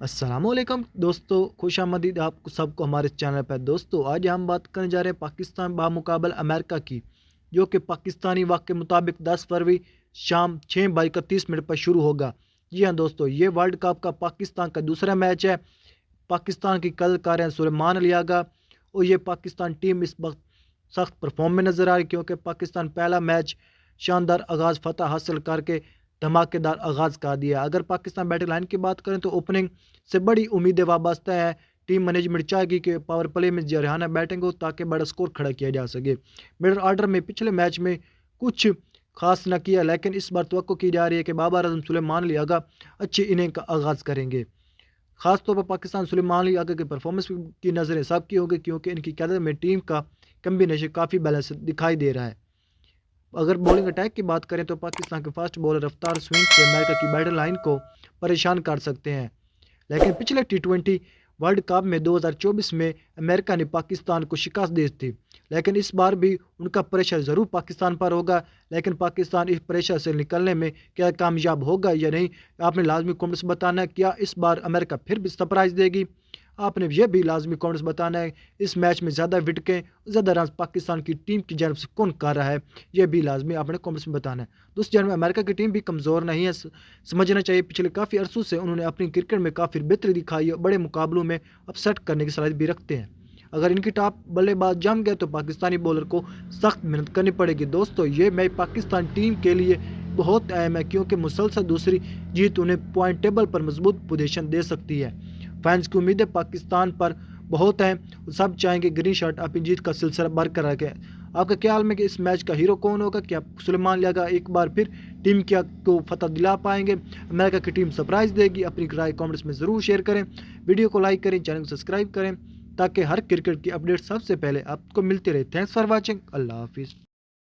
السلام علیکم دوستو، خوش آمدید آپ کو سب کو ہمارے چینل پر۔ دوستو آج ہم بات کرنے جا رہے ہیں پاکستان بامقابل امریکہ کی، جو کہ پاکستانی وقت کے مطابق 10 فروری شام 6:31 پر شروع ہوگا۔ جی ہاں دوستو، یہ ورلڈ کپ کا پاکستان کا دوسرا میچ ہے۔ پاکستان کی کل کاریں سلیمان علی آغا اور یہ پاکستان ٹیم اس وقت سخت پرفارم میں نظر آ رہی، کیونکہ پاکستان پہلا میچ شاندار آغاز فتح حاصل کر کے دھماکے دار آغاز کر دیا۔ اگر پاکستان بیٹنگ لائن کی بات کریں تو اوپننگ سے بڑی امیدیں وابستہ ہیں۔ ٹیم مینجمنٹ چاہے گی کہ پاور پلے میں جارحانہ بیٹنگ ہو تاکہ بڑا سکور کھڑا کیا جا سکے۔ مڈل آرڈر میں پچھلے میچ میں کچھ خاص نہ کیا، لیکن اس بار توقع کی جا رہی ہے کہ بابر اعظم سلیمان علی آغا اچھی اننگ کا آغاز کریں گے۔ خاص طور پر پاکستان سلیمان علی آغا کے پرفارمنس کی نظریں سب کی ہوگی، کیونکہ ان کی قیادت میں ٹیم کا کمبینیشن کافی بیلنس دکھائی دے رہا ہے۔ اگر بولنگ اٹیک کی بات کریں تو پاکستان کے فاسٹ بولر رفتار سوئنگ سے امریکہ کی بیٹنگ لائن کو پریشان کر سکتے ہیں، لیکن پچھلے T20 ورلڈ کپ میں 2024 میں امریکہ نے پاکستان کو شکست دی تھی، لیکن اس بار بھی ان کا پریشر ضرور پاکستان پر ہوگا۔ لیکن پاکستان اس پریشر سے نکلنے میں کیا کامیاب ہوگا یا نہیں، آپ نے لازمی کمنٹس بتانا ہے۔ کیا اس بار امریکہ پھر بھی سرپرائز دے گی؟ آپ نے یہ بھی لازمی کمنٹس بتانا ہے۔ اس میچ میں زیادہ وکٹیں زیادہ رنز پاکستان کی ٹیم کی جانب سے کون کر رہا ہے، یہ بھی لازمی آپ نے کمنٹس میں بتانا ہے۔ دوست جانب امریکہ کی ٹیم بھی کمزور نہیں ہے، سمجھنا چاہیے پچھلے کافی عرصوں سے انہوں نے اپنی کرکٹ میں کافی بہتری دکھائی ہے، بڑے مقابلوں میں اپسیٹ کرنے کی صلاحیت بھی رکھتے ہیں۔ اگر ان کی ٹاپ بلے باز جم گئے تو پاکستانی بولر کو سخت محنت کرنی پڑے گی۔ دوستو یہ میچ پاکستان ٹیم کے لیے بہت اہم ہے، کیونکہ مسلسل دوسری جیت انہیں پوائنٹ ٹیبل پر مضبوط پوزیشن دے سکتی ہے۔ فینس کی امیدیں پاکستان پر بہت ہیں، سب چاہیں گے گرین شرٹ اپنی جیت کا سلسلہ برقرار رکھے۔ آپ کا خیال میں کہ اس میچ کا ہیرو کون ہوگا؟ کیا سلیمان علی آغا ایک بار پھر ٹیم کو فتح دلا پائیں گے؟ امریکہ کی ٹیم سرپرائز دے گی؟ اپنی رائے کامنٹس میں ضرور شیئر کریں، ویڈیو کو لائک کریں، چینل کو سبسکرائب کریں تاکہ ہر کرکٹ کی اپڈیٹ سب سے پہلے آپ کو ملتی رہے۔ تھینکس فار واچنگ، اللہ حافظ۔